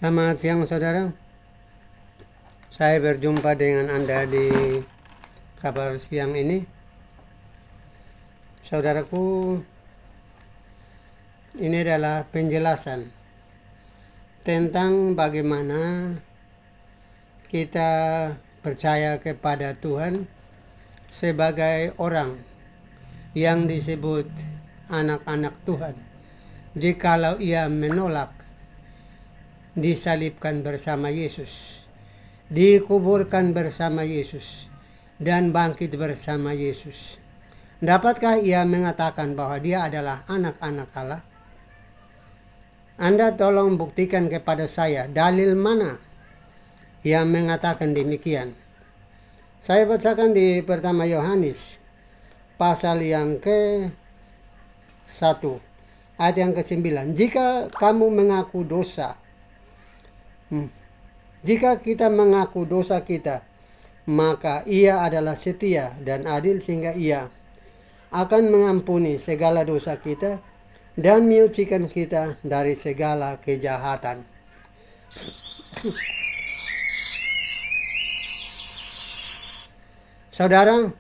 Selamat siang saudara. Saya berjumpa dengan Anda di kabar siang ini. Saudaraku, ini adalah penjelasan tentang bagaimana kita percaya kepada Tuhan sebagai orang yang disebut anak-anak Tuhan, jikalau ia menolak disalibkan bersama Yesus, dikuburkan bersama Yesus, dan bangkit bersama Yesus. Dapatkah ia mengatakan bahwa dia adalah anak-anak Allah? Anda tolong buktikan kepada saya dalil mana yang mengatakan demikian. Saya bacakan di pertama Yohanes pasal yang ke-1 ayat yang ke-9. Jika kamu mengaku dosa, jika kita mengaku dosa kita, maka ia adalah setia dan adil sehingga ia akan mengampuni segala dosa kita dan menyucikan kita dari segala kejahatan. Saudara,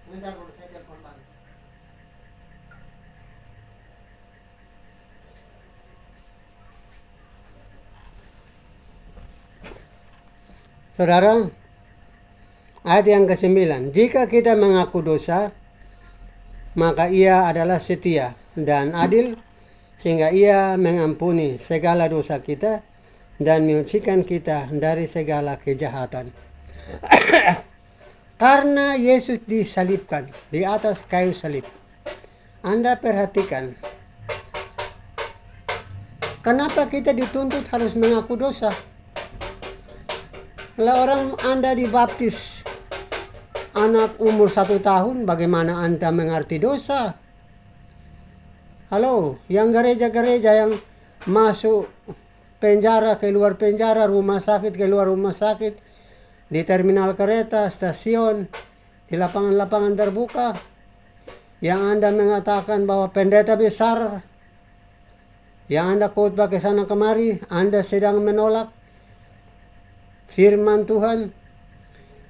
sebentar dulu saya telepon balik. Saudara, ayat yang ke-9. Jika kita mengaku dosa, maka ia adalah setia dan adil sehingga ia mengampuni segala dosa kita dan menyucikan kita dari segala kejahatan. Karena Yesus disalibkan di atas kayu salib. Anda perhatikan, kenapa kita dituntut harus mengaku dosa? Kalau orang Anda dibaptis anak umur 1 tahun, bagaimana Anda mengerti dosa? Halo, yang gereja-gereja yang masuk penjara, keluar penjara, rumah sakit, keluar rumah sakit, di terminal kereta, stasiun, di lapangan-lapangan terbuka, yang Anda mengatakan bahwa pendeta besar, yang Anda khotbah ke sana kemari, Anda sedang menolak firman Tuhan.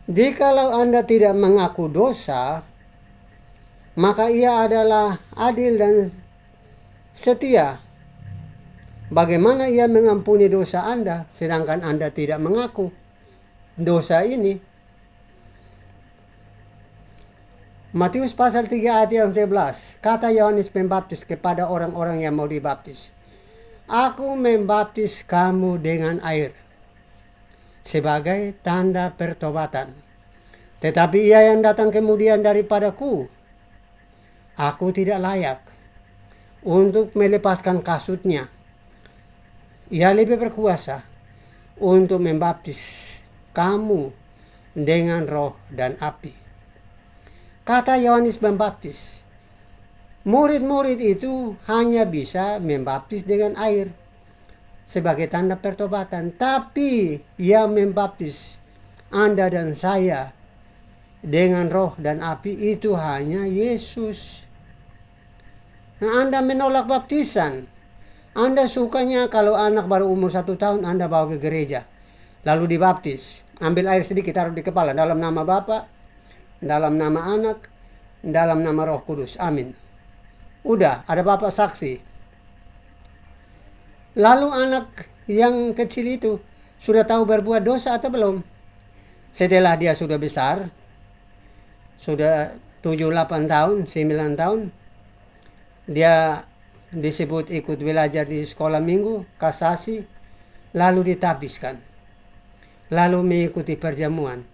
Jikalau Anda tidak mengaku dosa, maka ia adalah adil dan setia. Bagaimana ia mengampuni dosa Anda sedangkan Anda tidak mengaku dosa ini? Matius pasal 3 ayat yang 11. Kata Yohanes Pembaptis kepada orang-orang yang mau dibaptis, "Aku membaptis kamu dengan air sebagai tanda pertobatan. Tetapi ia yang datang kemudian daripadaku, aku tidak layak untuk melepaskan kasutnya. Ia lebih berkuasa untuk membaptis kamu dengan roh dan api." Kata Yohanes Pembaptis, murid-murid itu hanya bisa membaptis dengan air sebagai tanda pertobatan, tapi yang membaptis Anda dan saya dengan roh dan api itu hanya Yesus. Nah, Anda menolak baptisan. Anda sukanya kalau anak baru umur 1 tahun Anda bawa ke gereja, lalu dibaptis, ambil air sedikit taruh di kepala, dalam nama Bapa, dalam nama Anak, dalam nama Roh Kudus, amin. Udah, ada Bapak saksi. Lalu anak yang kecil itu sudah tahu berbuat dosa atau belum? Setelah dia sudah besar, sudah 7, 8 tahun, 9 tahun, dia disebut ikut belajar di sekolah minggu, kasasi, lalu ditabiskan, lalu mengikuti perjamuan,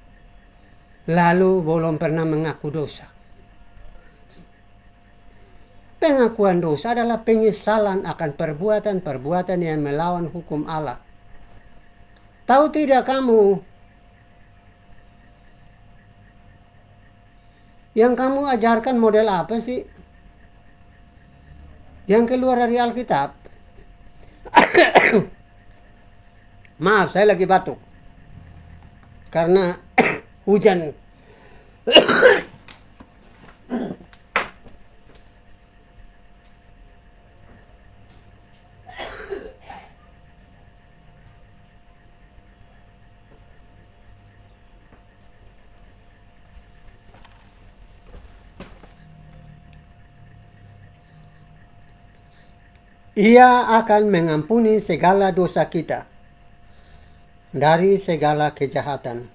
lalu belum pernah mengaku dosa. Pengakuan dosa adalah penyesalan akan perbuatan-perbuatan yang melawan hukum Allah. Tahu tidak kamu, yang kamu ajarkan model apa sih? Yang keluar dari Alkitab. Maaf, saya lagi batuk. Karena hujan. Ia akan mengampuni segala dosa kita dari segala kejahatan.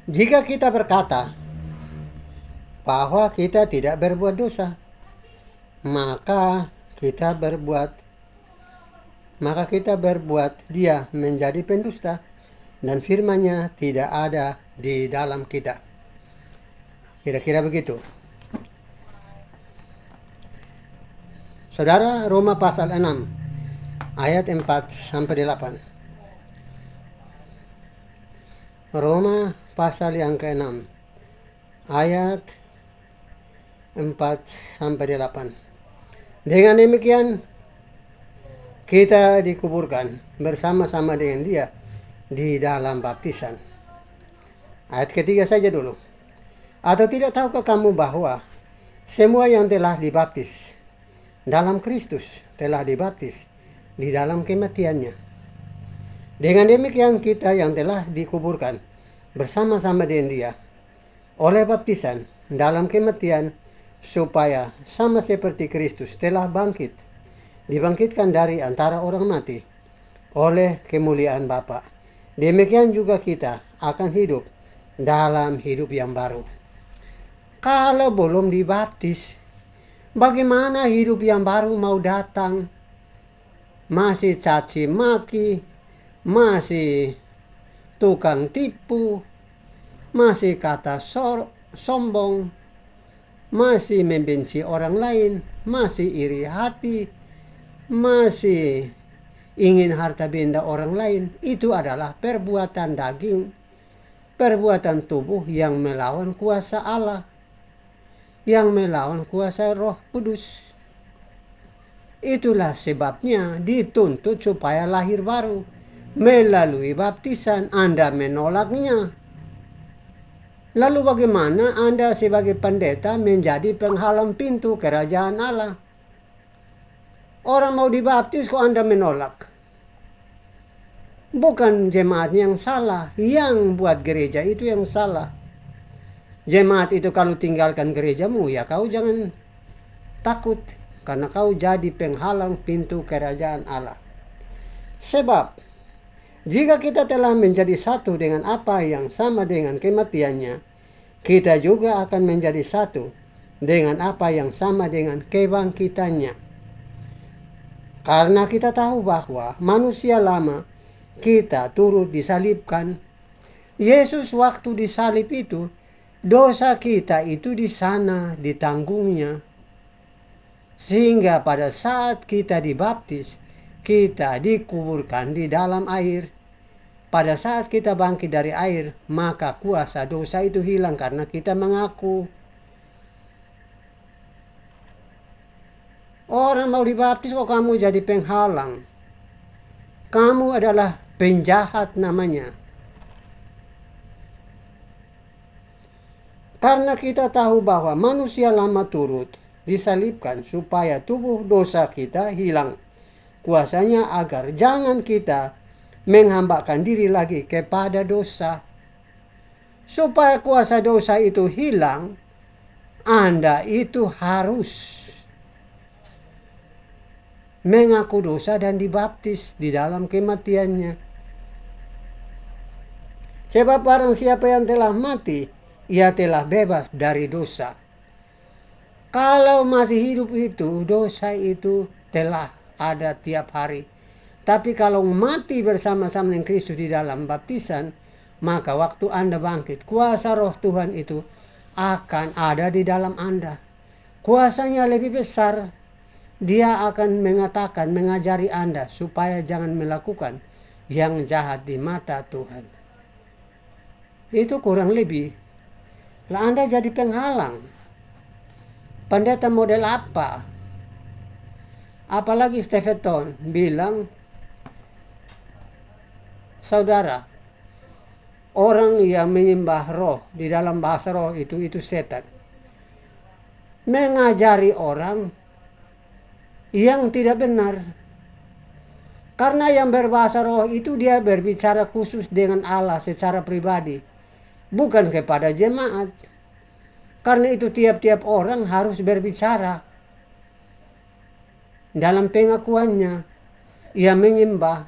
Jika kita berkata bahwa kita tidak berbuat dosa, maka kita berbuat dia menjadi pendusta dan firman-Nya tidak ada di dalam kita. Kira-kira begitu. Saudara, Roma pasal 6 ayat 4 sampai 8. Roma pasal yang ke-6 ayat 4 sampai 8. Dengan demikian kita dikuburkan bersama-sama dengan dia di dalam baptisan. Ayat ketiga saja dulu. Atau tidak tahukah kamu bahwa semua yang telah dibaptis dalam Kristus telah dibaptis di dalam kematiannya. Dengan demikian kita yang telah dikuburkan bersama-sama dengan dia oleh baptisan dalam kematian, supaya sama seperti Kristus telah dibangkitkan dari antara orang mati oleh kemuliaan Bapa, demikian juga kita akan hidup dalam hidup yang baru. Kalau belum dibaptis, bagaimana hidup yang baru mau datang? Masih caci maki, masih tukang tipu, masih kata sombong, masih membenci orang lain, masih iri hati, masih ingin harta benda orang lain. Itu adalah perbuatan daging, perbuatan tubuh yang melawan kuasa Allah, yang melawan kuasa Roh Kudus. Itulah sebabnya dituntut supaya lahir baru melalui baptisan. Anda menolaknya. Lalu bagaimana Anda sebagai pendeta menjadi penghalang pintu kerajaan Allah? Orang mau dibaptis kok Anda menolak? Bukan jemaat yang salah, yang buat gereja itu yang salah. Jemaat itu kalau tinggalkan gerejamu, ya kau jangan takut, karena kau jadi penghalang pintu kerajaan Allah. Sebab jika kita telah menjadi satu dengan apa yang sama dengan kematiannya, kita juga akan menjadi satu dengan apa yang sama dengan kebangkitannya. Karena kita tahu bahwa manusia lama kita turut disalibkan. Yesus waktu disalib itu, dosa kita itu di sana ditanggungnya. Sehingga pada saat kita dibaptis, kita dikuburkan di dalam air. Pada saat kita bangkit dari air, maka kuasa dosa itu hilang karena kita mengaku. Orang mau dibaptis kok kamu jadi penghalang? Kamu adalah penjahat namanya. Karena kita tahu bahwa manusia lama turut disalibkan supaya tubuh dosa kita hilang kuasanya, agar jangan kita menghambakan diri lagi kepada dosa. Supaya kuasa dosa itu hilang, Anda itu harus mengaku dosa dan dibaptis di dalam kematiannya. Sebab barang siapa yang telah mati, ia telah bebas dari dosa. Kalau masih hidup itu, dosa itu telah ada tiap hari. Tapi kalau mati bersama-sama dengan Kristus di dalam baptisan, maka waktu Anda bangkit, kuasa Roh Tuhan itu akan ada di dalam Anda. Kuasanya lebih besar. Dia akan mengajari Anda supaya jangan melakukan yang jahat di mata Tuhan. Itu kurang lebih. Lah Anda jadi penghalang. Pendeta model apa? Apalagi Stephen bilang Saudara, orang yang menyembah roh, di dalam bahasa roh itu setan, mengajari orang yang tidak benar. Karena yang berbahasa roh itu dia berbicara khusus dengan Allah secara pribadi, bukan kepada jemaat. Karena itu tiap-tiap orang harus berbicara dalam pengakuannya, ia menyembah.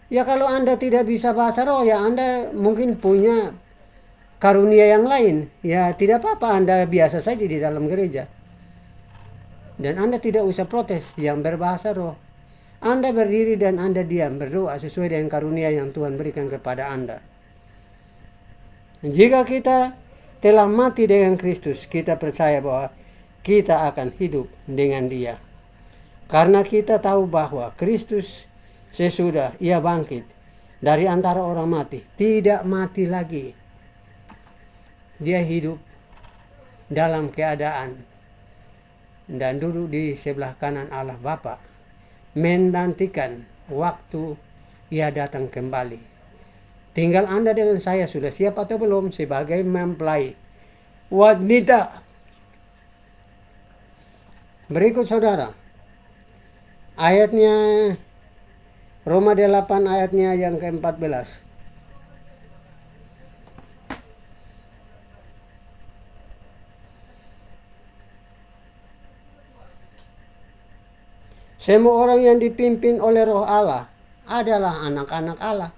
Ya kalau Anda tidak bisa bahasa roh, ya Anda mungkin punya karunia yang lain. Ya tidak apa-apa, Anda biasa saja di dalam gereja. Dan Anda tidak usah protes yang berbahasa roh. Anda berdiri dan Anda diam, berdoa sesuai dengan karunia yang Tuhan berikan kepada Anda. Jika kita telah mati dengan Kristus, kita percaya bahwa kita akan hidup dengan Dia. Karena kita tahu bahwa Kristus sesudah Ia bangkit dari antara orang mati, tidak mati lagi. Dia hidup dalam keadaan dan duduk di sebelah kanan Allah Bapa, menantikan waktu Ia datang kembali. Tinggal Anda dengan saya sudah siap atau belum sebagai mempelai wanita. Berikut saudara, ayatnya Roma 8 ayatnya yang ke-14. Semua orang yang dipimpin oleh roh Allah adalah anak-anak Allah.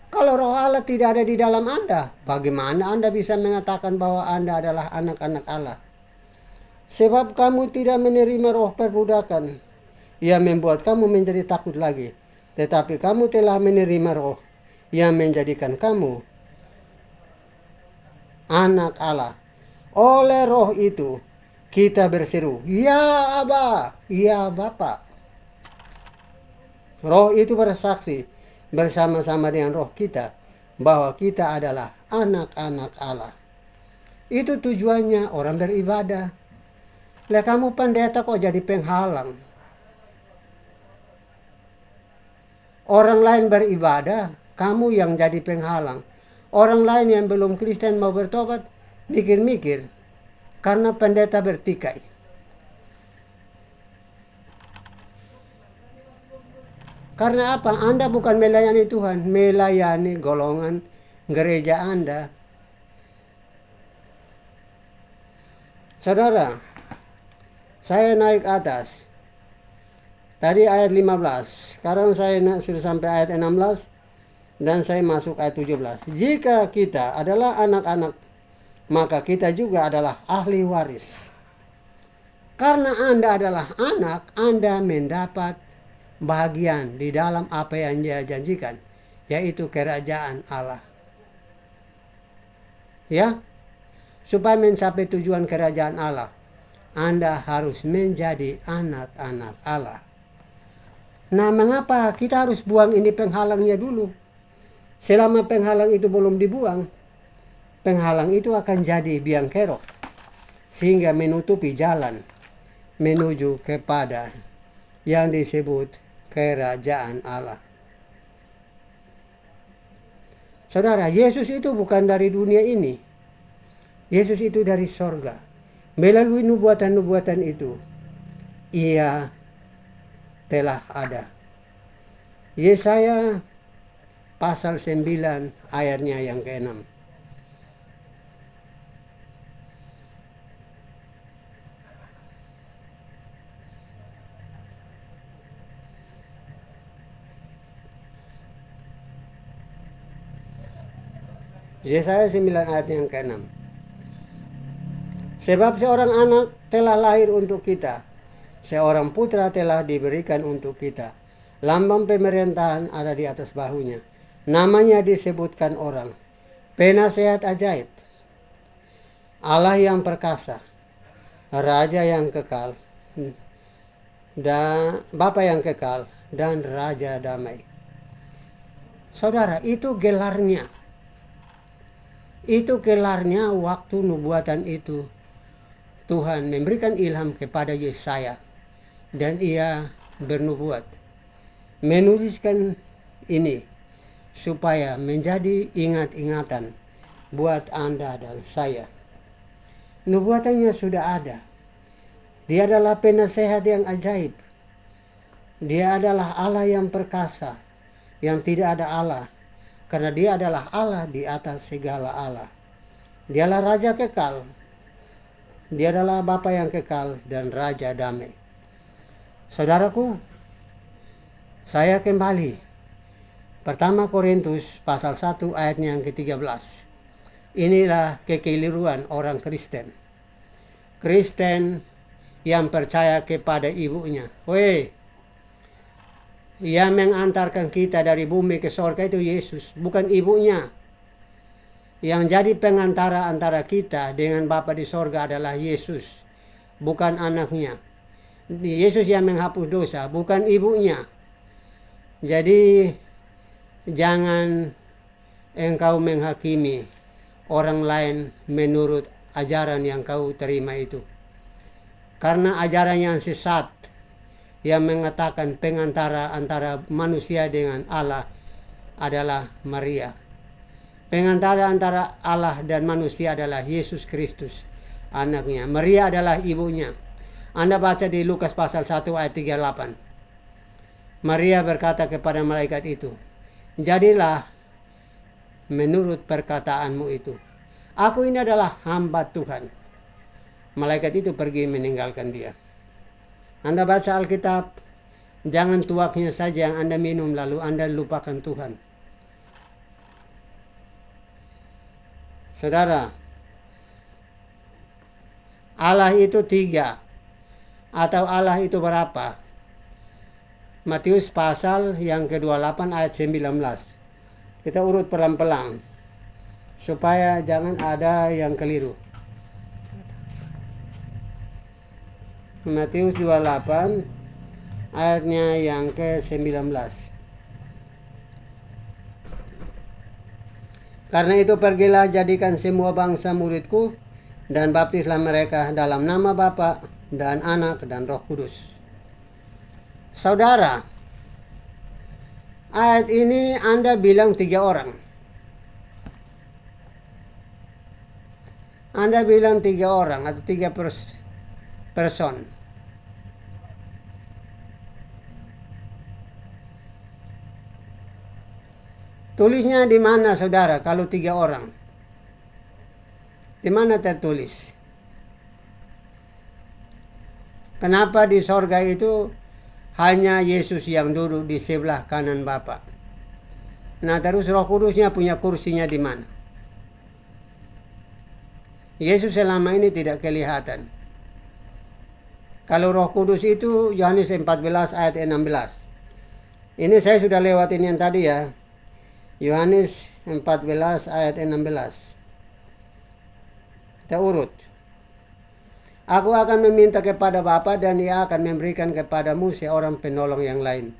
Kalau roh Allah tidak ada di dalam Anda, bagaimana Anda bisa mengatakan bahwa Anda adalah anak-anak Allah? Sebab kamu tidak menerima roh perbudakan, ia membuat kamu menjadi takut lagi. Tetapi kamu telah menerima roh yang menjadikan kamu anak Allah. Oleh roh itu kita berseru, ya Aba, ya Bapa. Roh itu bersaksi bersama-sama dengan roh kita bahwa kita adalah anak-anak Allah. Itu tujuannya orang beribadah. Lah kamu pendeta kok jadi penghalang? Orang lain beribadah, kamu yang jadi penghalang. Orang lain yang belum Kristen mau bertobat, mikir-mikir. Karena pendeta bertikai. Karena apa? Anda bukan melayani Tuhan, melayani golongan gereja Anda. Saudara, saya naik atas. Tadi ayat 15. Sekarang saya sudah sampai ayat 16 dan saya masuk ayat 17. Jika kita adalah anak-anak, maka kita juga adalah ahli waris. Karena Anda adalah anak, Anda mendapat bagian di dalam apa yang Dia janjikan, yaitu kerajaan Allah. Ya, supaya mencapai tujuan kerajaan Allah, Anda harus menjadi anak-anak Allah. Nah, mengapa kita harus buang ini penghalangnya dulu? Selama penghalang itu belum dibuang, penghalang itu akan jadi biang kerok sehingga menutupi jalan menuju kepada yang disebut kerajaan Allah. Saudara, Yesus itu bukan dari dunia ini. Yesus itu dari sorga. Melalui nubuatan-nubuatan itu, Ia telah ada. Yesaya pasal 9 ayatnya yang ke-6. Yesaya 9 ayat yang ke-6. Sebab seorang anak telah lahir untuk kita, seorang putra telah diberikan untuk kita. Lambang pemerintahan ada di atas bahunya. Namanya disebutkan orang, Penasehat Ajaib, Allah yang perkasa, Raja yang kekal, dan Bapa yang kekal, dan Raja damai. Saudara, itu gelarnya. Itu gelarnya waktu nubuatan itu. Tuhan memberikan ilham kepada Yesaya dan ia bernubuat. menuliskan ini supaya menjadi ingat-ingatan buat Anda dan saya. Nubuatannya sudah ada. Dia adalah penasehat yang ajaib. Dia adalah Allah yang perkasa, yang tidak ada Allah, karena dia adalah Allah di atas segala Allah. Dialah Raja kekal. Dia adalah Bapa yang kekal dan Raja damai. Saudaraku, saya kembali. Pertama Korintus pasal 1 ayatnya yang ke-13. Inilah kekeliruan orang Kristen. Kristen yang percaya kepada ibunya. Yang mengantarkan kita dari bumi ke surga itu Yesus, bukan ibunya. Yang jadi pengantara antara kita dengan Bapa di surga adalah Yesus, bukan anaknya. Yesus yang menghapus dosa, bukan ibunya. Jadi jangan engkau menghakimi orang lain menurut ajaran yang kau terima itu. Karena ajaran yang sesat yang mengatakan pengantara antara manusia dengan Allah adalah Maria. Pengantara antara Allah dan manusia adalah Yesus Kristus, anaknya. Maria adalah ibunya. Anda baca di Lukas pasal 1 ayat 38. Maria berkata kepada malaikat itu, jadilah menurut perkataanmu itu. Aku ini adalah hamba Tuhan. Malaikat itu pergi meninggalkan dia. Anda baca Alkitab, jangan tuaknya saja yang Anda minum lalu Anda lupakan Tuhan. Saudara, Allah itu 3 atau Allah itu berapa? Matius pasal yang ke-28 ayat 19. Kita urut pelan-pelan supaya jangan ada yang keliru. Matius 28 ayatnya yang ke-19. Karena itu pergilah jadikan semua bangsa muridku dan baptislah mereka dalam nama Bapa dan Anak dan Roh Kudus. Saudara, ayat ini Anda bilang 3 orang. Anda bilang 3 orang atau 3 person. Tulisnya di mana saudara kalau 3 orang? Di mana tertulis? Kenapa di sorga itu hanya Yesus yang duduk di sebelah kanan Bapa? Nah terus Roh Kudusnya punya kursinya di mana? Yesus selama ini tidak kelihatan. Kalau Roh Kudus itu Yohanes 14 ayat 16. Ini saya sudah lewatin yang tadi ya. Yohanes 14 ayat 16. Kita urut. Aku akan meminta kepada Bapa dan Ia akan memberikan kepadamu seorang penolong yang lain,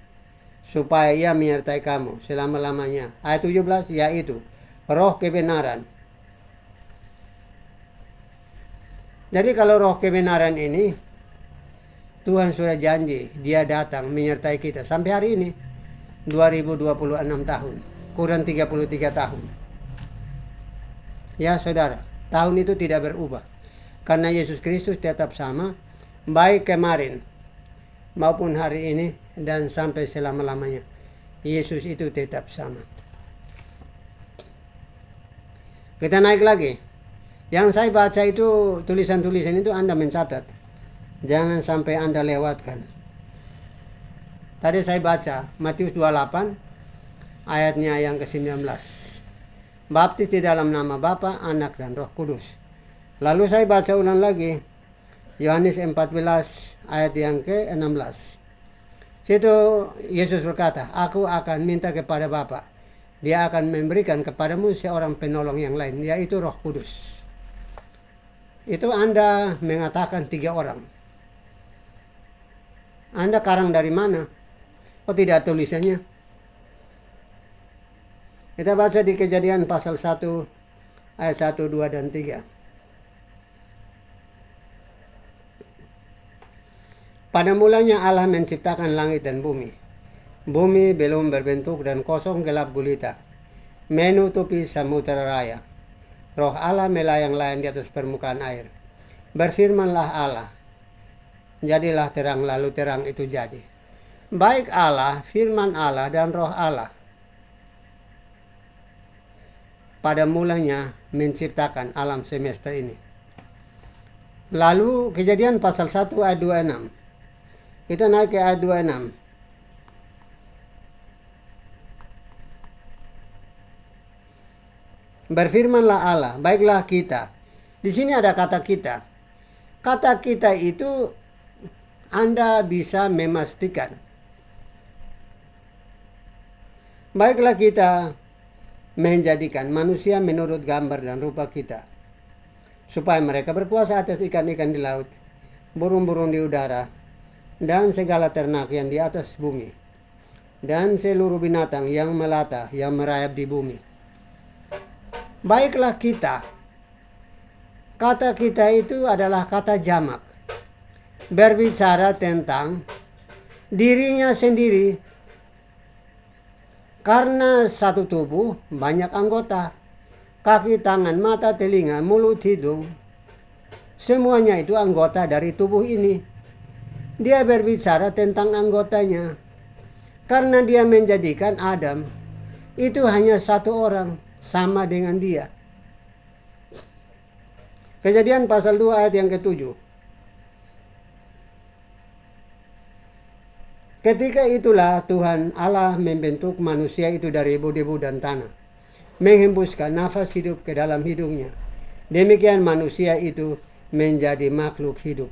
supaya Ia menyertai kamu selama-lamanya. Ayat 17 yaitu Roh kebenaran. Jadi kalau Roh kebenaran ini Tuhan sudah janji Dia datang menyertai kita sampai hari ini 2026 tahun. Kurang 33 tahun. Ya saudara, tahun itu tidak berubah. Karena Yesus Kristus tetap sama, baik kemarin maupun hari ini dan sampai selama-lamanya. Yesus itu tetap sama. Kita naik lagi. Yang saya baca itu tulisan-tulisan itu Anda mencatat. Jangan sampai Anda lewatkan. Tadi saya baca Matius 28 ayatnya yang ke-19. Baptis di dalam nama Bapa, Anak dan Roh Kudus. Lalu saya baca ulang lagi Yohanes 14 ayat yang ke-16. Situ Yesus berkata, aku akan minta kepada Bapa. Dia akan memberikan kepadamu seorang penolong yang lain, yaitu Roh Kudus. Itu Anda mengatakan 3 orang. Anda karang dari mana? Oh tidak tulisannya. Kita baca di Kejadian pasal 1 ayat 1, 2, dan 3. Pada mulanya Allah menciptakan langit dan bumi. Bumi belum berbentuk dan kosong gelap gulita, menutupi samudera raya. Roh Allah melayang-layang di atas permukaan air. Berfirmanlah Allah, jadilah terang, lalu terang itu jadi. Baik Allah, firman Allah, dan roh Allah pada mulanya menciptakan alam semesta ini. Lalu Kejadian pasal 1 ayat 26. Kita naik ke ayat 26. Berfirmanlah Allah, baiklah kita. Di sini ada kata kita. Kata kita itu Anda bisa memastikan. Baiklah kita menjadikan manusia menurut gambar dan rupa kita, supaya mereka berkuasa atas ikan-ikan di laut, burung-burung di udara, dan segala ternak yang di atas bumi, dan seluruh binatang yang melata yang merayap di bumi. Baiklah kita. Kata kita itu adalah kata jamak, berbicara tentang dirinya sendiri. Karena satu tubuh banyak anggota, kaki, tangan, mata, telinga, mulut, hidung, semuanya itu anggota dari tubuh ini. Dia berbicara tentang anggotanya, karena dia menjadikan Adam itu hanya satu orang, sama dengan dia. Kejadian pasal 2 ayat yang ke-7. Ketika itulah Tuhan Allah membentuk manusia itu dari debu dan tanah, menghembuskan nafas hidup ke dalam hidungnya. Demikian manusia itu menjadi makhluk hidup.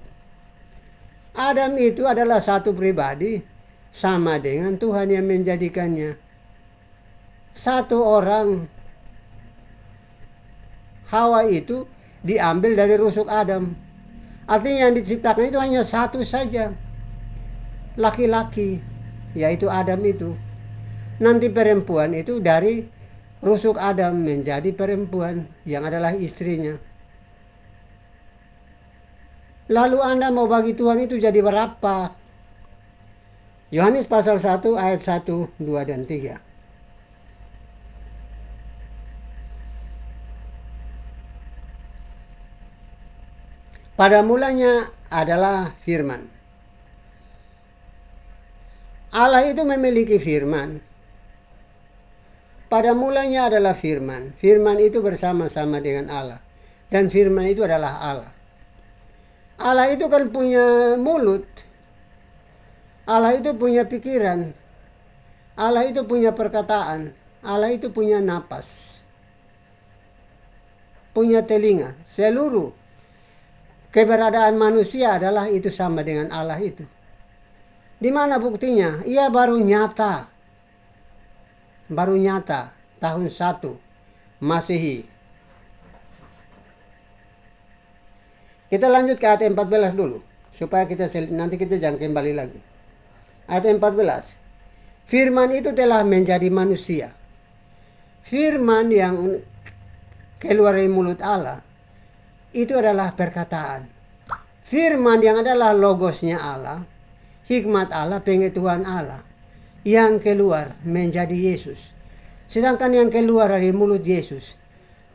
Adam itu adalah satu pribadi, sama dengan Tuhan yang menjadikannya. Satu orang. Hawa itu diambil dari rusuk Adam. Artinya yang diciptakan itu hanya satu saja, laki-laki, yaitu Adam itu. Nanti perempuan itu dari rusuk Adam menjadi perempuan yang adalah istrinya. Lalu Anda mau bagi Tuhan itu jadi berapa? Yohanes pasal 1 ayat 1, 2, dan 3. Pada mulanya adalah firman. Allah itu memiliki firman. Pada mulanya adalah firman. Firman itu bersama-sama dengan Allah. Dan firman itu adalah Allah. Allah itu kan punya mulut. Allah itu punya pikiran. Allah itu punya perkataan. Allah itu punya napas. Punya telinga. Seluruh keberadaan manusia adalah itu sama dengan Allah itu. Di mana buktinya? Ia baru nyata tahun 1 Masehi. Kita lanjut ke ayat 14 dulu, supaya nanti kita jangan kembali lagi. Ayat 14. Firman itu telah menjadi manusia. Firman yang keluar dari mulut Allah itu adalah perkataan. Firman yang adalah logosnya Allah, hikmat Allah, pengetahuan Allah, yang keluar menjadi Yesus. Sedangkan yang keluar dari mulut Yesus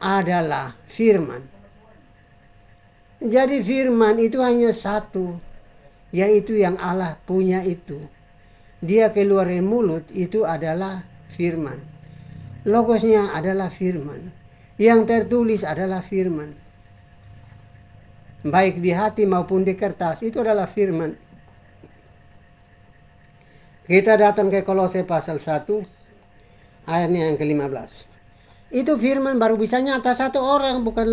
adalah firman. Jadi firman itu hanya satu, yaitu yang Allah punya itu. Dia keluar dari mulut itu adalah firman. Logosnya adalah firman. Yang tertulis adalah firman. Baik di hati maupun di kertas, itu adalah firman. Kita datang ke Kolose pasal 1 ayatnya yang ke-15. Itu firman baru bisa nyata satu orang, bukan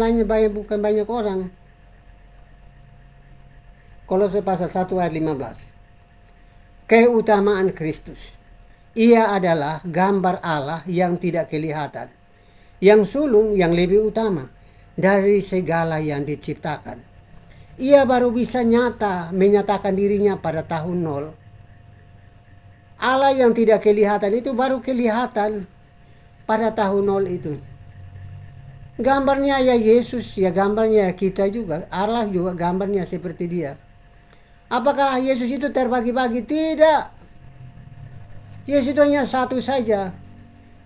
banyak orang. Kolose pasal 1 ayat 15. Keutamaan Kristus. Ia adalah gambar Allah yang tidak kelihatan, yang sulung, yang lebih utama dari segala yang diciptakan. Ia baru bisa menyatakan dirinya pada tahun 0. Allah yang tidak kelihatan itu baru kelihatan pada tahun 0 itu. Gambarnya ya Yesus, ya gambarnya kita juga. Allah juga gambarnya seperti dia. Apakah Yesus itu terbagi-bagi? Tidak. Yesus itu hanya satu saja.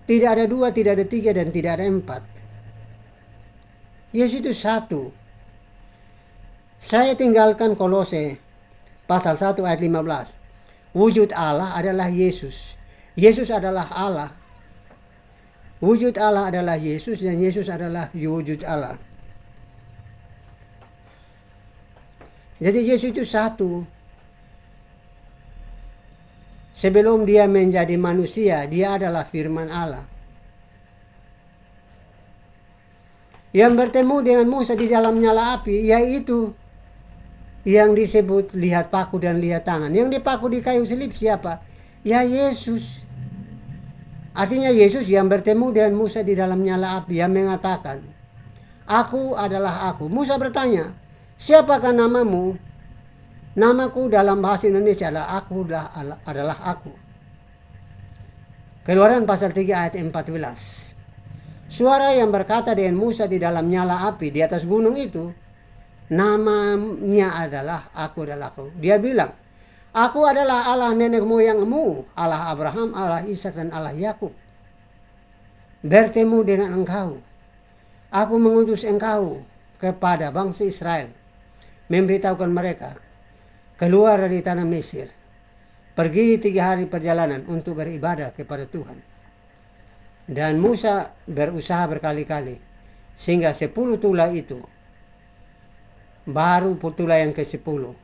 Tidak ada dua, tidak ada tiga, dan tidak ada empat. Yesus itu satu. Saya tinggalkan Kolose pasal 1 ayat 15. Wujud Allah adalah Yesus. Yesus adalah Allah. Wujud Allah adalah Yesus dan Yesus adalah wujud Allah. Jadi Yesus itu satu. Sebelum dia menjadi manusia, dia adalah firman Allah. Yang bertemu dengan Musa di dalam nyala api, yaitu yang disebut lihat paku dan lihat tangan. Yang dipaku di kayu salib siapa? Ya Yesus. Artinya Yesus yang bertemu dengan Musa di dalam nyala api, yang mengatakan, "Aku adalah aku." Musa bertanya, "Siapakah namamu?" Namaku dalam bahasa Indonesia adalah aku. Keluaran pasal 3 ayat 14. Suara yang berkata dengan Musa di dalam nyala api di atas gunung itu, namanya adalah aku adalah aku. Dia bilang, "Aku adalah Allah nenek moyangmu, Allah Abraham, Allah Ishak dan Allah Yakub. Bertemu dengan engkau. Aku mengutus engkau kepada bangsa Israel, memberitahukan mereka keluar dari tanah Mesir, pergi 3 hari perjalanan untuk beribadah kepada Tuhan." Dan Musa berusaha berkali-kali sehingga 10 tulah itu, baru tulah yang ke-10,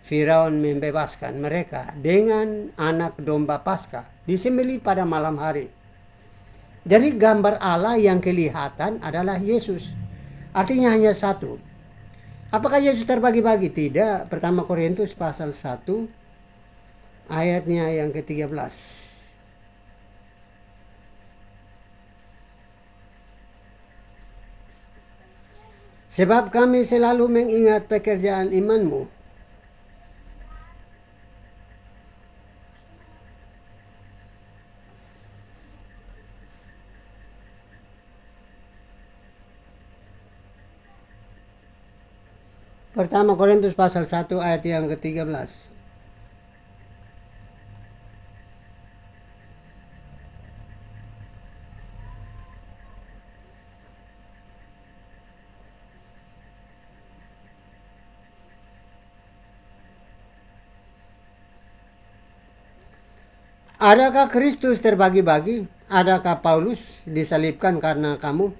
Firaun membebaskan mereka dengan anak domba Paskah disembelih pada malam hari. Jadi gambar Allah yang kelihatan adalah Yesus. Artinya hanya satu. Apakah Yesus terbagi-bagi? Tidak. Pertama Korintus pasal 1 ayatnya yang ke-13. Sebab kami selalu mengingat pekerjaan imanmu. Pertama Korintus pasal 1 ayat yang ke-13. Adakah Kristus terbagi-bagi? Adakah Paulus disalibkan karena kamu?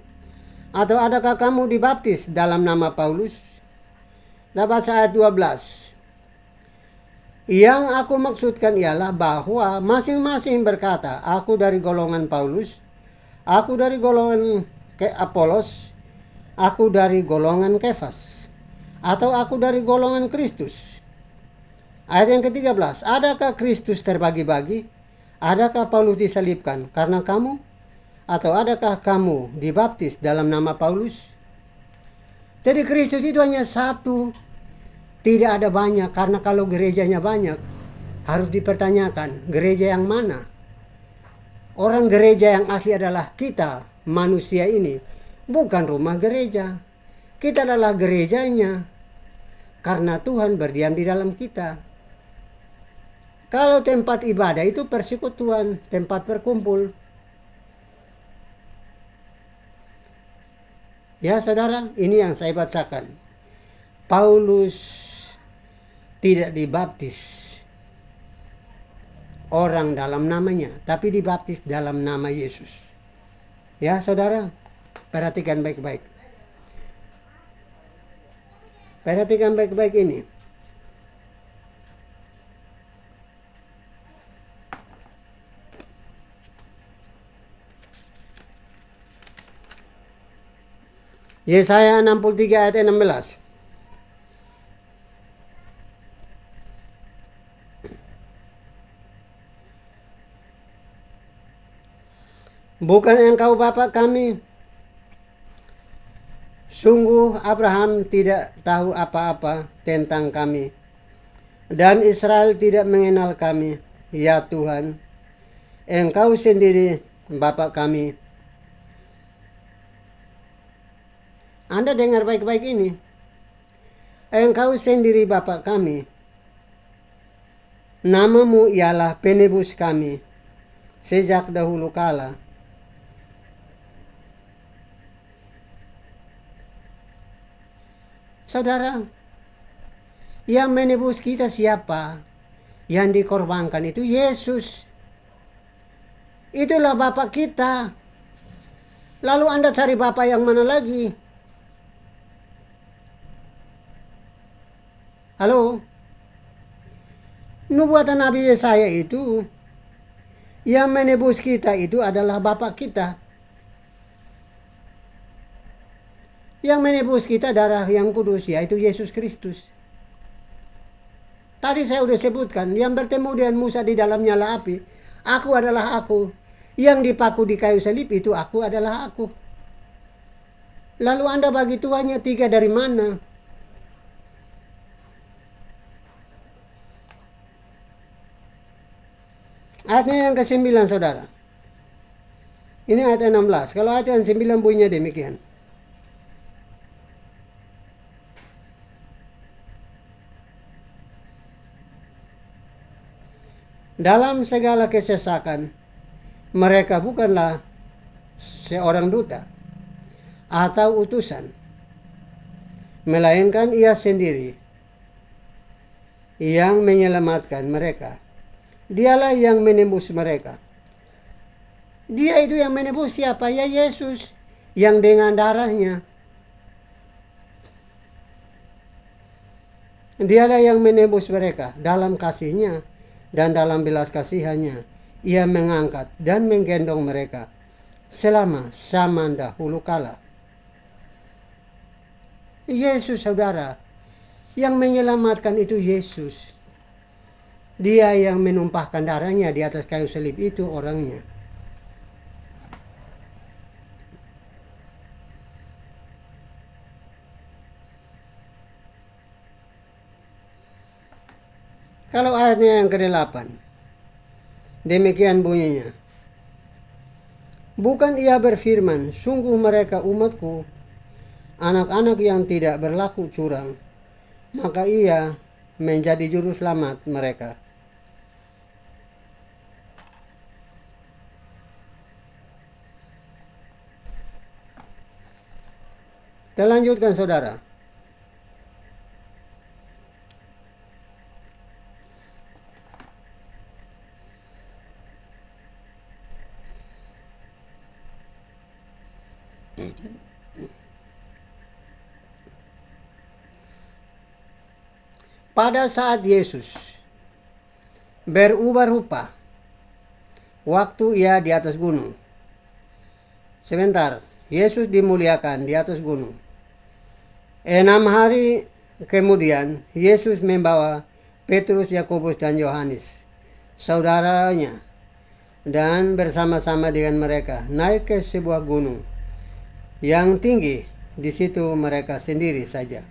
Atau adakah kamu dibaptis dalam nama Paulus? Dapat ayat 12. Yang aku maksudkan ialah bahwa masing-masing berkata, aku dari golongan Paulus, aku dari golongan Apolos, aku dari golongan Kefas, atau aku dari golongan Kristus. Ayat yang ke-13. Adakah Kristus terbagi-bagi? Adakah Paulus disalibkan karena kamu? Atau adakah kamu dibaptis dalam nama Paulus? Jadi Kristus itu hanya satu. Tidak ada banyak. Karena kalau gerejanya banyak, harus dipertanyakan gereja yang mana? Orang gereja yang asli adalah kita, manusia ini. Bukan rumah gereja. Kita adalah gerejanya. Karena Tuhan berdiam di dalam kita. Kalau tempat ibadah itu persekutuan, tempat berkumpul. Ya saudara, ini yang saya bacakan. Paulus tidak dibaptis orang dalam namanya, tapi dibaptis dalam nama Yesus. Ya saudara, perhatikan baik-baik. Perhatikan baik-baik ini. Yesaya 63 ayat 16. Bukan engkau Bapa kami? Sungguh Abraham tidak tahu apa-apa tentang kami, dan Israel tidak mengenal kami. Ya Tuhan, Engkau sendiri Bapa kami. Anda dengar baik-baik ini. Engkau sendiri Bapa kami. Namamu ialah penebus kami sejak dahulu kala. Saudara, yang menebus kita siapa? Yang dikorbankan itu Yesus. Itulah Bapa kita. Lalu Anda cari Bapa yang mana lagi? Halo? Nubuatan Nabi Yesaya itu, yang menebus kita itu adalah Bapa kita. Yang menebus kita darah yang kudus, yaitu Yesus Kristus. Tadi saya sudah sebutkan, yang bertemu dengan Musa di dalam nyala api, aku adalah aku. Yang dipaku di kayu salib itu aku adalah aku. Lalu Anda bagi Tuhannya 3 dari mana? Ayatnya yang ke-9, saudara. Ini ayat 16. Kalau ayat yang 9 bunyinya demikian. Dalam segala kesesakan, mereka bukanlah seorang duta atau utusan, melainkan Ia sendiri yang menyelamatkan mereka. Dialah yang menembus mereka. Dia itu yang menebus siapa? Ya Yesus, yang dengan darahnya. Dialah yang menebus mereka dalam kasih-Nya dan dalam belas kasihannya. Ia mengangkat dan menggendong mereka selama zaman dahulu kala. Yesus, saudara, yang menyelamatkan itu Yesus. Dia yang menumpahkan darahnya di atas kayu salib itu orangnya. Kalau ayatnya yang ke-8, demikian bunyinya. Bukan Ia berfirman, sungguh mereka umatku, anak-anak yang tidak berlaku curang, maka Ia menjadi juru selamat mereka. Kita lanjutkan, saudara. Pada saat Yesus berubah rupa, waktu Ia di atas gunung. Sebentar, Yesus dimuliakan di atas gunung. 6 hari kemudian, Yesus membawa Petrus, Yakobus, dan Yohanes, saudaranya, dan bersama-sama dengan mereka naik ke sebuah gunung yang tinggi. Di situ mereka sendiri saja.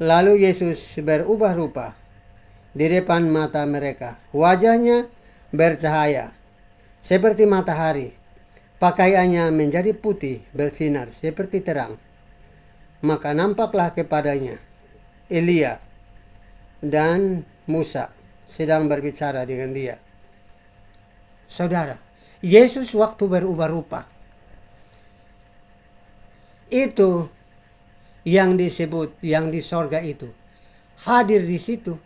Lalu Yesus berubah rupa di depan mata mereka. Wajahnya bercahaya seperti matahari. Pakaiannya menjadi putih bersinar seperti terang. Maka nampaklah kepadanya Elia dan Musa sedang berbicara dengan dia. Saudara, Yesus waktu berubah rupa, itu yang disebut yang di sorga itu hadir di situ.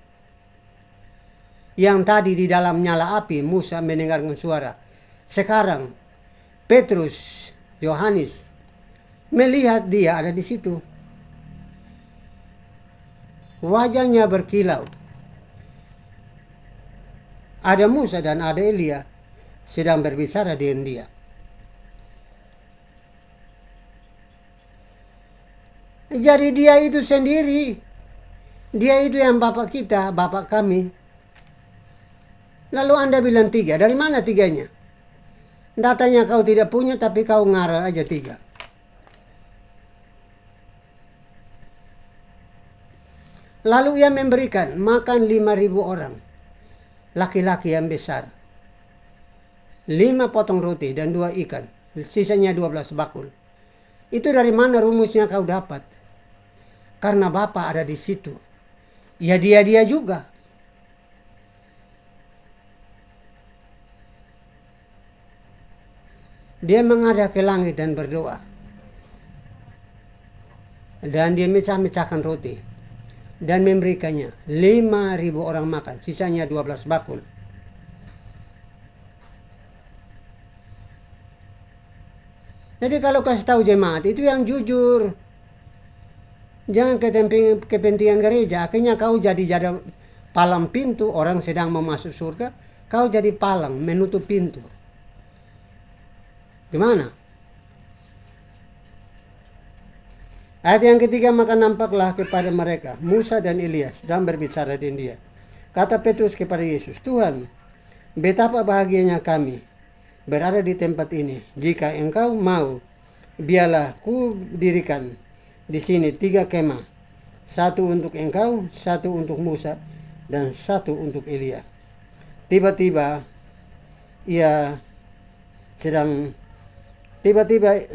Yang tadi di dalam nyala api Musa mendengarkan suara, sekarang Petrus, Yohanes melihat dia ada di situ. Wajahnya berkilau. Ada Musa dan ada Elia sedang berbicara dengan dia. Jadi dia itu sendiri. Dia itu yang Bapak kita, Bapak kami. Lalu Anda bilang 3. Dari mana 3-nya? Datanya kau tidak punya, tapi kau ngarang aja 3. Lalu Ia memberikan makan 5.000 orang. Laki-laki yang besar. 5 potong roti dan 2 ikan. Sisanya 12 bakul. Itu dari mana rumusnya kau dapat? Karena Bapa ada di situ. Ya dia juga. Dia menghadap ke langit dan berdoa. Dan dia mecah-mecahkan roti dan memberikannya. 5.000 orang makan, sisanya 12 bakul. Jadi kalau kasih tahu jemaat itu yang jujur. Jangan kepentingan gereja. Akhirnya kau jadi palang pintu, orang sedang mau masuk surga, kau jadi palang menutup pintu. Gimana? Ayat yang ketiga, maka nampaklah kepada mereka Musa dan Elias sedang berbicara dengan dia. Kata Petrus kepada Yesus, Tuhan, betapa bahagianya kami berada di tempat ini. Jika engkau mau, biarlah ku dirikan di sini 3 kemah. 1 untuk engkau, 1 untuk Musa, dan 1 untuk Elia. Tiba-tiba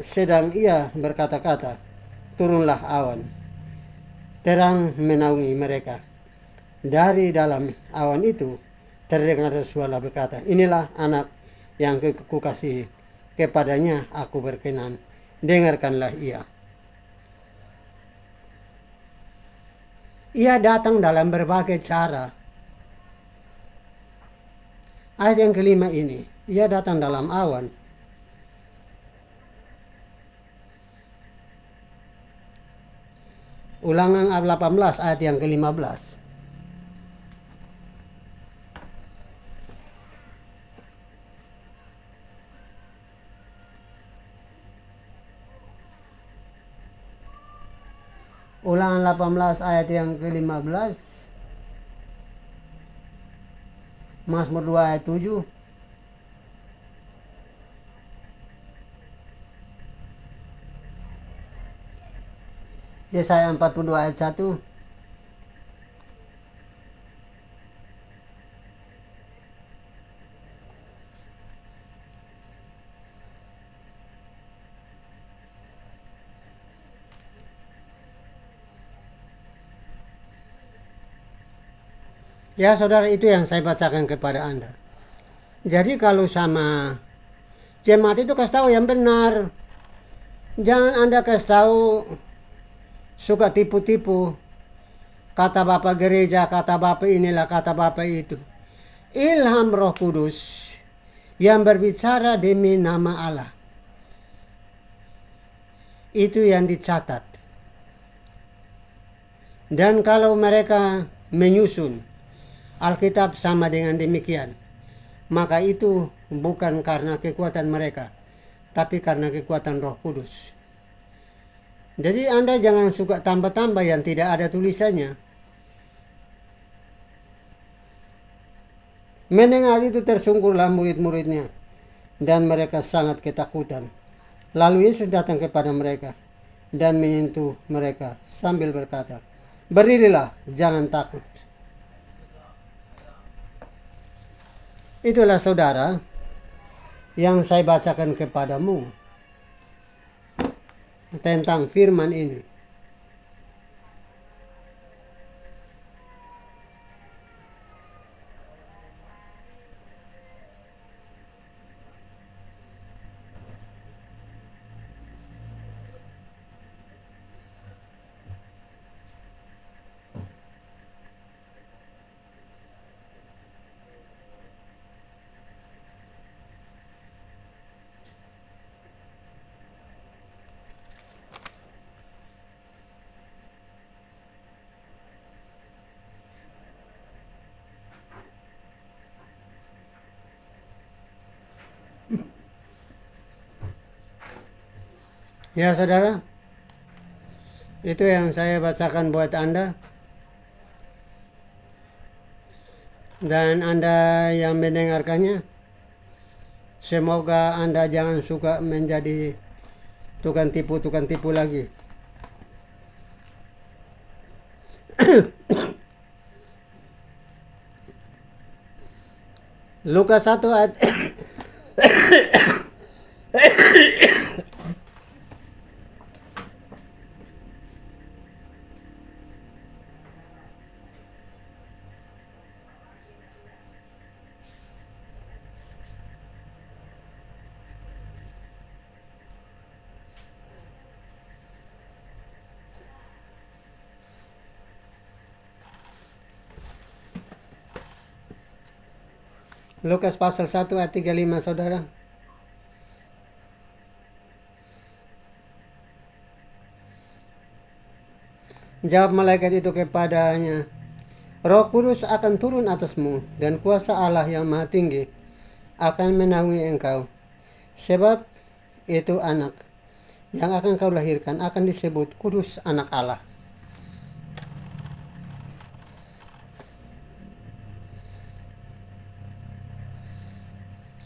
sedang ia berkata-kata, turunlah awan. Terang menaungi mereka. Dari dalam awan itu terdengar suara berkata, inilah anak yang kukasihi, kepadanya aku berkenan, dengarkanlah ia. Ia datang dalam berbagai cara. Ayat yang kelima ini, ia datang dalam awan. Ulangan 18 ayat yang ke-15. Ulangan 18 ayat yang ke-15. Mazmur 2 ayat 7. Yesaya 42 ayat 1. Ya saudara, itu yang saya bacakan kepada Anda. Jadi kalau sama jemaat itu kasih tahu yang benar. Jangan Anda kasih tahu suka tipu-tipu. Kata Bapak gereja, kata Bapak inilah, kata Bapak itu. Ilham Roh Kudus yang berbicara demi nama Allah. Itu yang dicatat. Dan kalau mereka menyusun Alkitab sama dengan demikian, maka itu bukan karena kekuatan mereka, tapi karena kekuatan Roh Kudus. Jadi Anda jangan suka tambah-tambah yang tidak ada tulisannya. Mendengar itu tersungkurlah murid-muridnya, dan mereka sangat ketakutan. Lalu Yesus datang kepada mereka dan menyentuh mereka sambil berkata, berdirilah, jangan takut. Itulah saudara yang saya bacakan kepadamu tentang firman ini. Ya saudara, itu yang saya bacakan buat Anda. Dan Anda yang mendengarkannya, semoga Anda jangan suka menjadi tukang tipu lagi. Lukas 1 ayat Lukas pasal 1 ayat 35, saudara. Jawab malaikat itu kepadanya, Roh Kudus akan turun atasmu, dan kuasa Allah yang Maha Tinggi akan menaungi engkau. Sebab itu anak yang akan kau lahirkan akan disebut Kudus, anak Allah.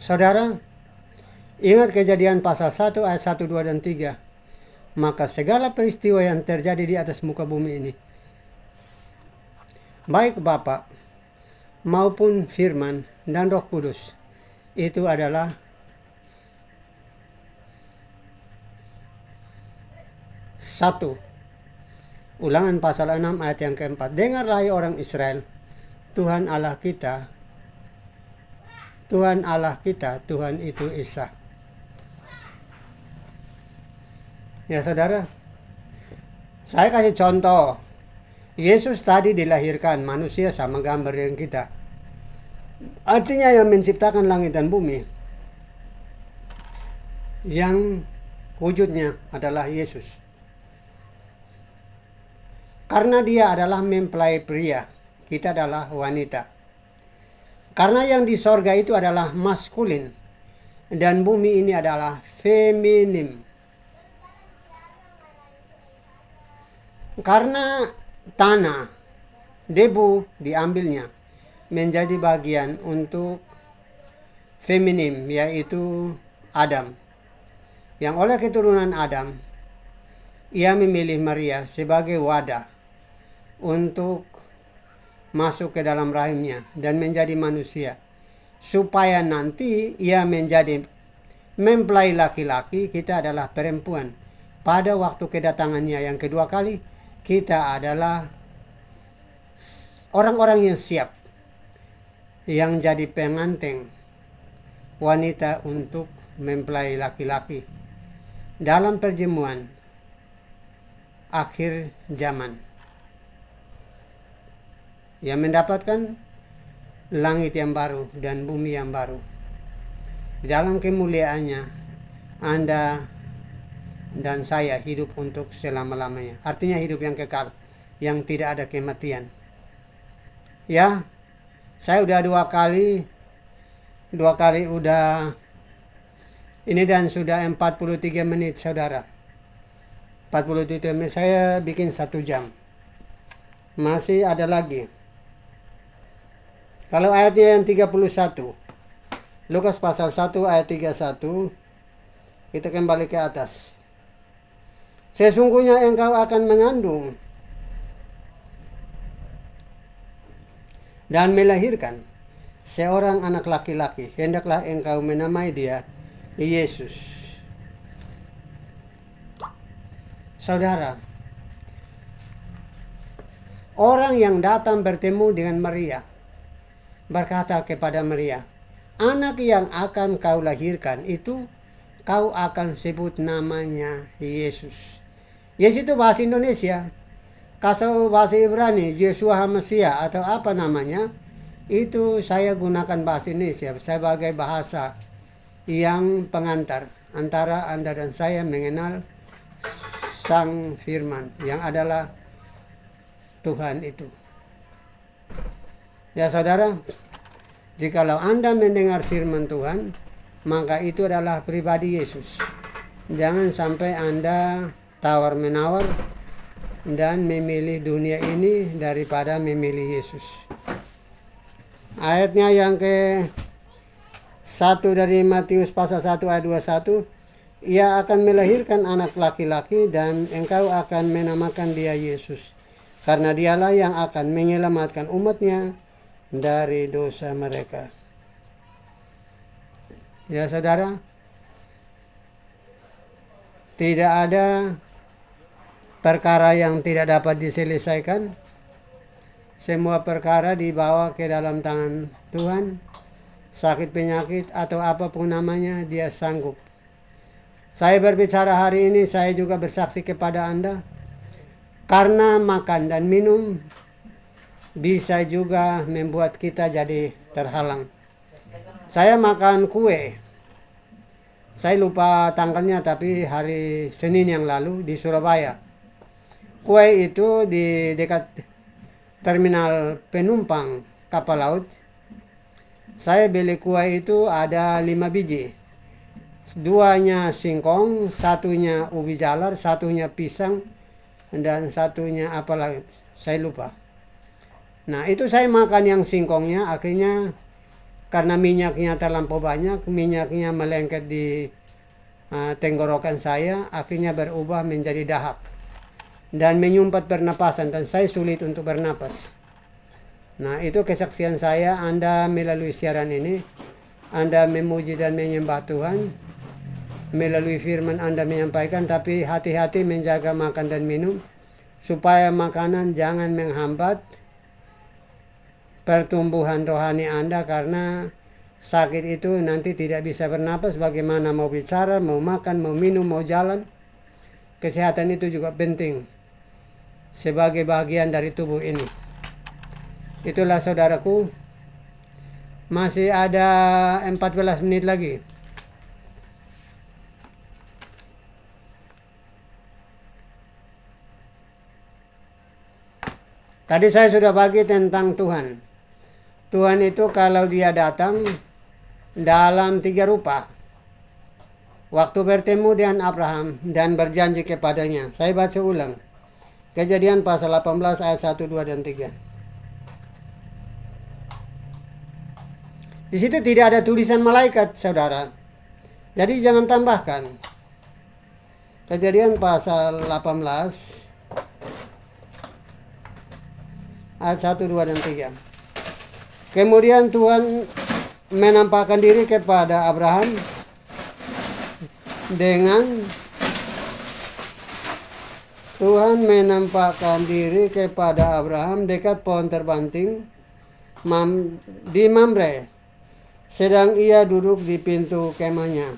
Saudara, ingat Kejadian pasal 1 ayat 1, 2, dan 3. Maka segala peristiwa yang terjadi di atas muka bumi ini, baik Bapa maupun Firman dan Roh Kudus, itu adalah satu. Ulangan pasal 6 ayat yang keempat. Dengarlah hai orang Israel, Tuhan Allah kita, Tuhan itu Esa. Ya saudara, saya kasih contoh. Yesus tadi dilahirkan manusia sama gambar dengan kita. Artinya yang menciptakan langit dan bumi, yang wujudnya adalah Yesus. Karena dia adalah mempelai pria, kita adalah wanita. Karena yang di sorga itu adalah maskulin, dan bumi ini adalah feminim. Karena tanah, debu diambilnya menjadi bagian untuk feminim, yaitu Adam. Yang oleh keturunan Adam, ia memilih Maria sebagai wadah untuk masuk ke dalam rahimnya dan menjadi manusia, supaya nanti ia menjadi mempelai laki-laki, kita adalah perempuan. Pada waktu kedatangannya yang kedua kali, kita adalah orang-orang yang siap, yang jadi pengantin wanita untuk mempelai laki-laki dalam perjamuan akhir zaman, yang mendapatkan langit yang baru dan bumi yang baru. Dalam kemuliaannya, Anda dan saya hidup untuk selama-lamanya. Artinya hidup yang kekal, yang tidak ada kematian. Ya, saya udah dua kali udah ini, dan sudah 43 menit saudara. 43 menit, saya bikin 1 jam. Masih ada lagi. Kalau ayatnya yang 31, Lukas pasal 1 ayat 31, kita kembali ke atas. Sesungguhnya engkau akan mengandung dan melahirkan seorang anak laki-laki. Hendaklah engkau menamai dia Yesus. Saudara, orang yang datang bertemu dengan Maria berkata kepada Maria, anak yang akan kau lahirkan itu kau akan sebut namanya Yesus. Yesus itu bahasa Indonesia. Kalau bahasa Ibrani, Yeshua HaMashiach atau apa namanya, itu saya gunakan bahasa Indonesia sebagai bahasa yang pengantar antara Anda dan saya mengenal Sang Firman yang adalah Tuhan itu. Ya saudara, jikalau Anda mendengar firman Tuhan, maka itu adalah pribadi Yesus. Jangan sampai Anda tawar-menawar dan memilih dunia ini daripada memilih Yesus. Ayatnya yang ke 1 dari Matius pasal 1 ayat 21, ia akan melahirkan anak laki-laki dan engkau akan menamakan dia Yesus, karena dialah yang akan menyelamatkan umatnya dari dosa mereka. Ya saudara, tidak ada perkara yang tidak dapat diselesaikan. Semua perkara dibawa ke dalam tangan Tuhan. Sakit, penyakit, atau apapun namanya, dia sanggup. Saya berbicara hari ini, saya juga bersaksi kepada Anda. Karena makan dan minum bisa juga membuat kita jadi terhalang. Saya makan kue. Saya lupa tanggalnya tapi hari Senin yang lalu di Surabaya. Kue itu di dekat terminal penumpang kapal laut. Saya beli kue itu ada 5 biji. Duanya singkong, satunya ubi jalar, satunya pisang, dan satunya apa lagi, saya lupa. Nah itu saya makan yang singkongnya, akhirnya karena minyaknya terlampau banyak, minyaknya melengket di tenggorokan saya, akhirnya berubah menjadi dahak dan menyumpat pernapasan, dan saya sulit untuk bernapas. Nah itu kesaksian saya. Anda melalui siaran ini, Anda memuji dan menyembah Tuhan, melalui firman Anda menyampaikan, tapi hati-hati menjaga makan dan minum, supaya makanan jangan menghambat pertumbuhan rohani Anda, karena sakit itu nanti tidak bisa bernapas. Bagaimana mau bicara, mau makan, mau minum, mau jalan. Kesehatan itu juga penting sebagai bagian dari tubuh ini. Itulah saudaraku, masih ada 14 menit lagi. Tadi saya sudah bagi tentang Tuhan. Tuhan itu kalau dia datang dalam 3 rupa. Waktu bertemu dengan Abraham dan berjanji kepadanya. Saya baca ulang. Kejadian pasal 18 ayat 1, 2, dan 3. Di situ tidak ada tulisan malaikat, saudara. Jadi jangan tambahkan. Kejadian pasal 18 ayat 1, 2, dan 3. Kemudian Tuhan menampakkan diri kepada Abraham dengan dekat pohon terbanting di Mamre, sedang ia duduk di pintu kemahnya.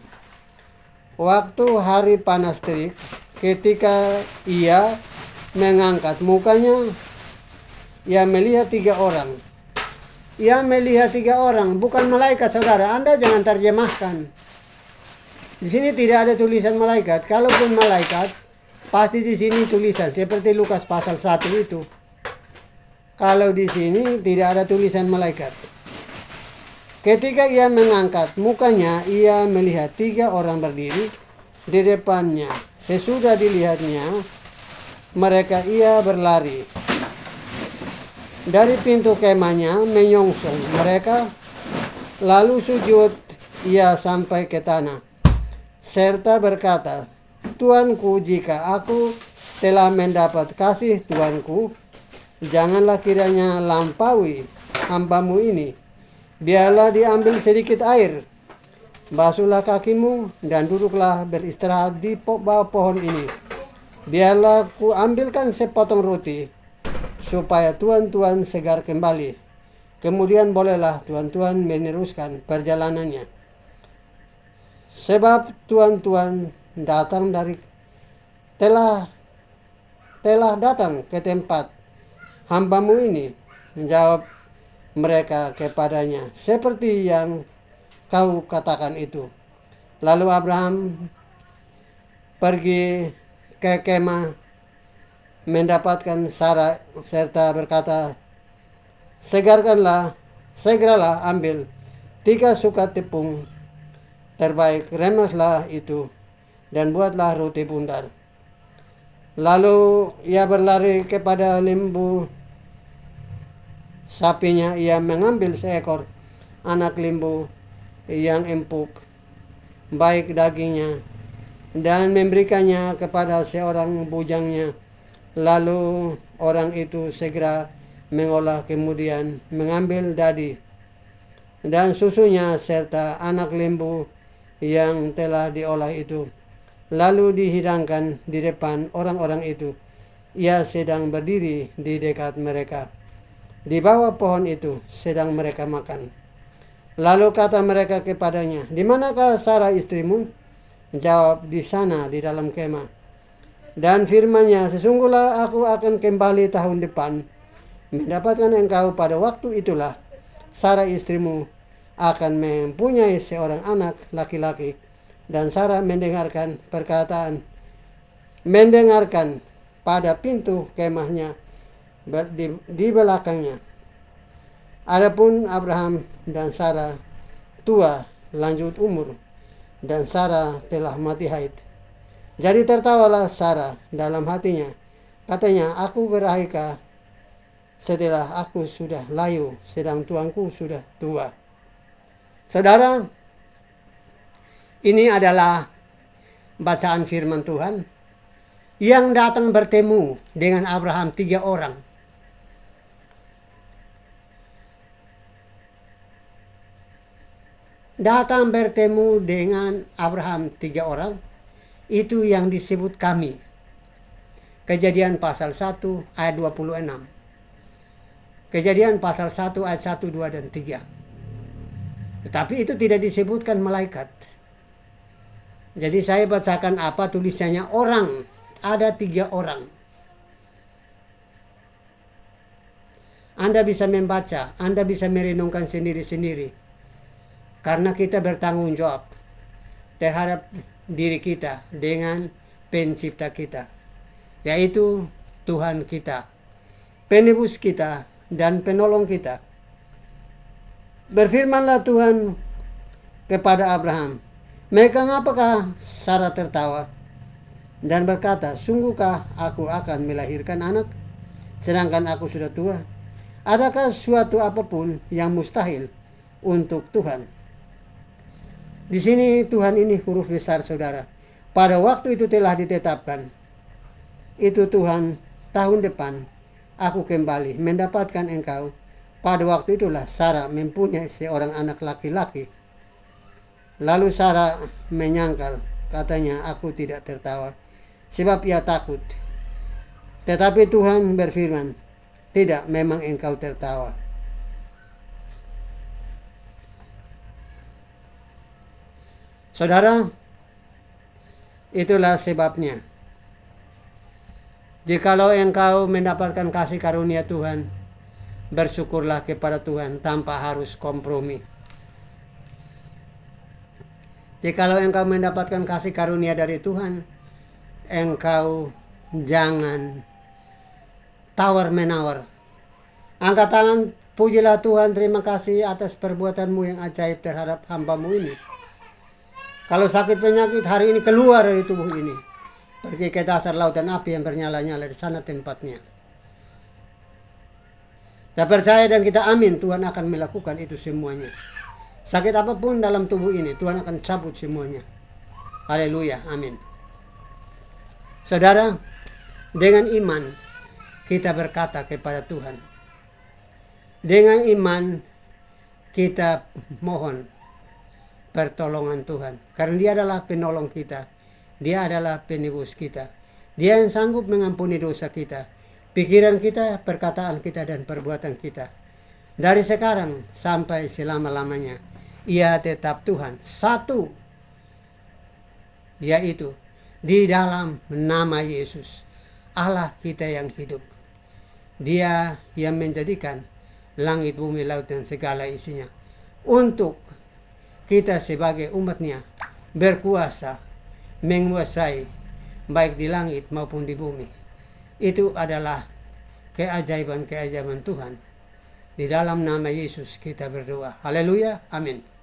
Waktu hari panas terik, ketika ia mengangkat mukanya, ia melihat 3 orang. Ia melihat 3 orang, bukan malaikat, saudara. Anda jangan terjemahkan. Di sini tidak ada tulisan malaikat. Kalaupun malaikat, pasti di sini tulisan seperti Lukas pasal 1 itu. Kalau di sini tidak ada tulisan malaikat. Ketika ia mengangkat mukanya, ia melihat 3 orang berdiri di depannya. Sesudah dilihatnya mereka, ia berlari dari pintu kemahnya menyongsong mereka, lalu sujud ia sampai ke tanah, serta berkata, Tuanku, jika aku telah mendapat kasih Tuanku, janganlah kiranya lampaui hambamu ini. Biarlah diambil sedikit air, basuhlah kakimu, dan duduklah beristirahat di bawah pohon ini. Biarlah ku ambilkan sepotong roti, supaya tuan-tuan segar kembali. Kemudian bolehlah tuan-tuan meneruskan perjalanannya. Sebab tuan-tuan datang telah datang ke tempat hambamu ini. Menjawab mereka kepadanya, seperti yang kau katakan itu. Lalu Abraham pergi ke kemah, mendapatkan Sarah, serta berkata, segeralah ambil 3 sukat tepung terbaik, remaslah itu, dan buatlah roti bundar. Lalu ia berlari kepada lembu sapinya, ia mengambil seekor anak lembu yang empuk, baik dagingnya, dan memberikannya kepada seorang bujangnya. Lalu orang itu segera mengolah, kemudian mengambil dadi dan susunya serta anak lembu yang telah diolah itu, lalu dihidangkan di depan orang-orang itu. Ia sedang berdiri di dekat mereka di bawah pohon itu, sedang mereka makan. Lalu kata mereka kepadanya, di manakah Sarah istrimu? Jawab, di sana, di dalam kemah. Dan firman-Nya, sesungguhnya aku akan kembali tahun depan, mendapatkan engkau pada waktu itulah Sarah istrimu akan mempunyai seorang anak laki-laki. Dan Sarah mendengarkan pada pintu kemahnya di belakangnya. Adapun Abraham dan Sarah tua lanjut umur, dan Sarah telah mati haid. Jadi tertawalah Sarah dalam hatinya. Katanya, aku berakhirkah setelah aku sudah layu, sedang tuanku sudah tua. Saudara, ini adalah bacaan firman Tuhan yang datang bertemu dengan Abraham 3 orang. Datang bertemu dengan Abraham 3 orang, itu yang disebut kami. Kejadian pasal 1 ayat 26. Kejadian pasal 1 ayat 1, 2, dan 3. Tetapi itu tidak disebutkan malaikat. Jadi saya bacakan apa tulisannya orang. Ada 3 orang. Anda bisa membaca, Anda bisa merenungkan sendiri-sendiri. Karena kita bertanggung jawab terhadap diri kita dengan pencipta kita, yaitu Tuhan kita, penebus kita, dan penolong kita. Berfirmanlah Tuhan kepada Abraham, "Mengapakah Sarah tertawa dan berkata, sungguhkah aku akan melahirkan anak, sedangkan aku sudah tua? Adakah suatu apapun yang mustahil untuk Tuhan?" Di sini Tuhan ini huruf besar, saudara. Pada waktu itu telah ditetapkan. Itu Tuhan, tahun depan aku kembali mendapatkan engkau. Pada waktu itulah Sarah mempunyai seorang anak laki-laki. Lalu Sarah menyangkal, katanya, aku tidak tertawa, sebab ia takut. Tetapi Tuhan berfirman, tidak, memang engkau tertawa. Saudara, itulah sebabnya. Jikalau engkau mendapatkan kasih karunia Tuhan, bersyukurlah kepada Tuhan tanpa harus kompromi. Jikalau engkau mendapatkan kasih karunia dari Tuhan, engkau jangan tawar-menawar. Angkat tangan, pujilah Tuhan, terima kasih atas perbuatanmu yang ajaib terhadap hambamu ini. Kalau sakit penyakit hari ini keluar dari tubuh ini, pergi ke dasar lautan api yang bernyala-nyala, di sana tempatnya. Kita percaya dan kita amin, Tuhan akan melakukan itu semuanya. Sakit apapun dalam tubuh ini, Tuhan akan cabut semuanya. Haleluya, amin. Saudara, dengan iman kita berkata kepada Tuhan. Dengan iman kita mohon pertolongan Tuhan, karena Dia adalah penolong kita, Dia adalah penebus kita, Dia yang sanggup mengampuni dosa kita, pikiran kita, perkataan kita, dan perbuatan kita. Dari sekarang sampai selama-lamanya, Ia tetap Tuhan, satu, yaitu di dalam nama Yesus, Allah kita yang hidup. Dia yang menjadikan langit, bumi, laut, dan segala isinya, untuk kita sebagai umatnya berkuasa, menguasai baik di langit maupun di bumi. Itu adalah keajaiban-keajaiban Tuhan. Di dalam nama Yesus kita berdoa. Haleluya, amin.